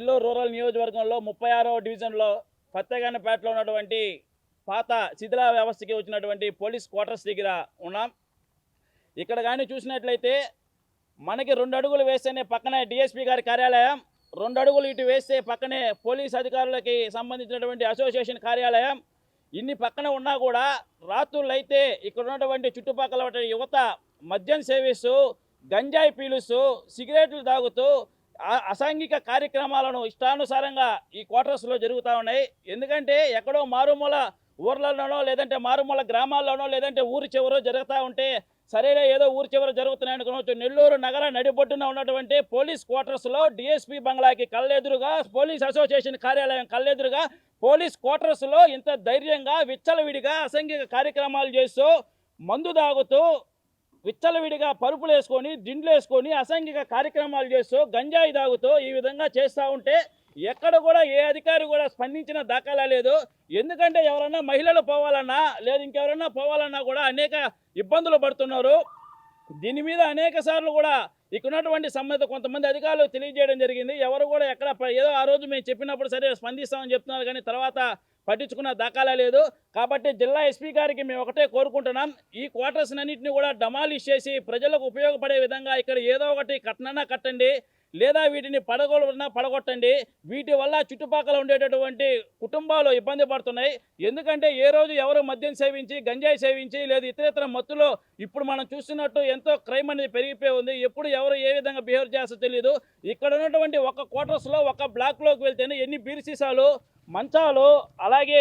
Nellore rural నియోజకవర్గంలో 36వ డివిజన్లో ఫత్తేగానపేటలో ఉన్నటువంటి పాత శిథిల వ్యవస్థకి వచ్చినటువంటి పోలీస్ క్వార్టర్స్ దగ్గర ఉన్నాం. ఇక్కడ కానీ చూసినట్లయితే మనకి 2 అడుగులు వేస్తేనే పక్కనే డిఎస్పీ గారి కార్యాలయం, 2 అడుగులు ఇటు వేస్తే పక్కనే పోలీస్ అధికారులకి సంబంధించినటువంటి అసోసియేషన్ కార్యాలయం. ఇన్ని పక్కన ఉన్నా కూడా రాత్రులైతే ఇక్కడ ఉన్నటువంటి చుట్టుపక్కల యువత మద్యం సేవిస్తూ, గంజాయి పీలుస్తూ, సిగరెట్లు తాగుతూ అసాంఘిక కార్యక్రమాలను ఇష్టానుసారంగా ఈ క్వార్టర్స్లో జరుగుతూ ఉన్నాయి. ఎందుకంటే ఎక్కడో మారుమూల ఊర్లలోనో లేదంటే మారుమూల గ్రామాల్లోనో లేదంటే ఊరి చివరో జరుగుతూ ఉంటే సరేలే ఏదో ఊరి చివర జరుగుతున్నాయి అనుకోవచ్చు. నెల్లూరు నగర నడిబొడ్డున ఉన్నటువంటి పోలీస్ క్వార్టర్స్లో డిఎస్పీ బంగ్లాకి కళ్ళెదురుగా, పోలీస్ అసోసియేషన్ కార్యాలయం కళ్ళెదురుగా పోలీస్ క్వార్టర్స్లో ఇంత ధైర్యంగా విచ్చలవిడిగా అసాంఘిక కార్యక్రమాలు చేస్తూ, మందు తాగుతూ, విచ్చలవిడిగా పరుపులు వేసుకొని, దిండ్లు వేసుకొని అసాంఘిక కార్యక్రమాలు చేస్తూ, గంజాయి తాగుతూ ఈ విధంగా చేస్తూ ఉంటే ఎక్కడ కూడా ఏ అధికారి కూడా స్పందించిన దాఖలా లేదు. ఎందుకంటే ఎవరన్నా మహిళలు పోవాలన్నా లేదు ఇంకెవరన్నా పోవాలన్నా కూడా అనేక ఇబ్బందులు పడుతున్నారు. దీని మీద అనేక సార్లు కూడా ఇక్కడ ఉన్నటువంటి సంబంధిత కొంతమంది అధికారులు తెలియజేయడం జరిగింది. ఎవరు కూడా ఎక్కడ ఏదో ఆ రోజు మేము చెప్పినప్పుడు సరే స్పందిస్తామని చెప్తున్నారు, కానీ తర్వాత పట్టించుకున్న దాఖలా లేదు. కాబట్టి జిల్లా ఎస్పీ గారికి మేము ఒకటే కోరుకుంటున్నాం, ఈ క్వార్టర్స్ అన్నింటినీ కూడా డమాలిష్ చేసి ప్రజలకు ఉపయోగపడే విధంగా ఇక్కడ ఏదో ఒకటి కట్టనన్నా కట్టండి, లేదా వీటిని పడగొట్టండి. వీటి వల్ల చుట్టుపక్కల ఉండేటటువంటి కుటుంబాలు ఇబ్బంది పడుతున్నాయి. ఎందుకంటే ఏ రోజు ఎవరు మద్యం సేవించి, గంజాయి సేవించి లేదా ఇతర మత్తులో ఇప్పుడు మనం చూస్తున్నట్టు ఎంతో క్రైమ్ అనేది పెరిగిపోయి ఉంది. ఎప్పుడు ఎవరు ఏ విధంగా బిహేవ్ చేస్తారో తెలియదు. ఇక్కడ ఉన్నటువంటి ఒక క్వార్టర్స్లో ఒక బ్లాక్లోకి వెళ్తేనే ఎన్ని బీర్ సీసాలు, మంచాలు, అలాగే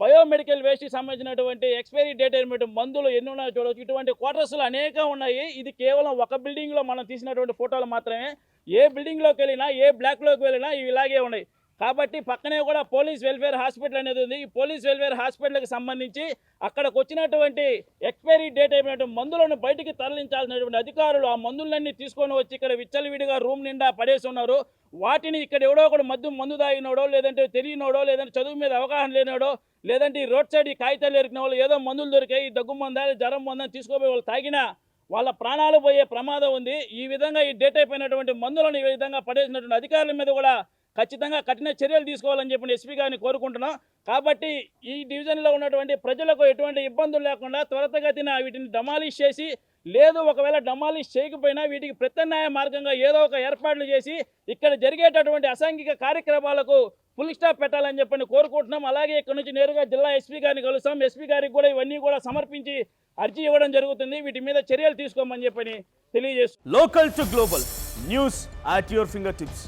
బయోమెడికల్ వేస్ట్కి సంబంధించినటువంటి ఎక్స్పైరీ డేట్ అయినటువంటి మందులు ఎన్ని ఉన్నాయో చూడవచ్చు. ఇటువంటి క్వార్టర్స్లు అనేకం ఉన్నాయి. ఇది కేవలం ఒక బిల్డింగ్లో మనం తీసినటువంటి ఫోటోలు మాత్రమే. ఏ బిల్డింగ్లోకి వెళ్ళినా, ఏ బ్లాక్లోకి వెళ్ళినా ఇవి ఇలాగే ఉన్నాయి. కాబట్టి పక్కనే కూడా పోలీస్ వెల్ఫేర్ హాస్పిటల్ అనేది ఉంది. ఈ పోలీస్ వెల్ఫేర్ హాస్పిటల్కి సంబంధించి అక్కడికి వచ్చినటువంటి ఎక్స్పైరీ డేట్ అయినటువంటి మందులను బయటికి తరలించాల్సినటువంటి అధికారులు ఆ మందులన్నీ తీసుకొని వచ్చి ఇక్కడ విచ్చలవిడిగా రూమ్ నిండా పడేసి ఉన్నారు. వాటిని ఇక్కడ ఎవడో ఒకడు మందు తాగినోడో, లేదంటే తెలియనోడో, లేదంటే చదువు మీద అవగాహన లేనివాడో, లేదంటే ఈ రోడ్ సైడ్ ఈ కాగితాలు ఎరికిన వాళ్ళు ఏదో మందులు దొరికాయి, దగ్గు మందా జ్వరం మందని తీసుకోపోయి వాళ్ళు తాగినా వాళ్ళ ప్రాణాలు పోయే ప్రమాదం ఉంది. ఈ విధంగా ఈ డేట్ అయిపోయినటువంటి మందులను ఈ విధంగా పడేసినటువంటి అధికారుల మీద కూడా ఖచ్చితంగా కఠిన చర్యలు తీసుకోవాలని చెప్పి ఎస్పీ గారిని కోరుకుంటున్నాం. కాబట్టి ఈ డివిజన్లో ఉన్నటువంటి ప్రజలకు ఎటువంటి ఇబ్బందులు లేకుండా త్వరితగతిన వీటిని డమాలిష్ చేసి, లేదు ఒకవేళ డమాలిష్ చేయకపోయినా వీటికి ప్రత్యామ్నాయ మార్గంగా ఏదో ఒక ఏర్పాట్లు చేసి ఇక్కడ జరిగేటటువంటి అసాంఘిక కార్యక్రమాలకు ఫుల్ స్టాప్ పెట్టాలని చెప్పని కోరుకుంటున్నాం. అలాగే ఇక్కడ నుంచి నేరుగా జిల్లా ఎస్పీ గారిని కలుస్తాం. ఎస్పీ గారికి కూడా ఇవన్నీ కూడా సమర్పించి అర్జీ ఇవ్వడం జరుగుతుంది. వీటి మీద చర్యలు తీసుకోమని చెప్పని తెలియజేస్తున్నాం. Local to global news at your finger tips.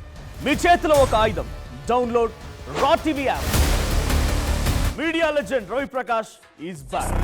మీ చేతిలో ఒక ఆయుధం. Download R TV app. Media legend Ravi Prakash is back.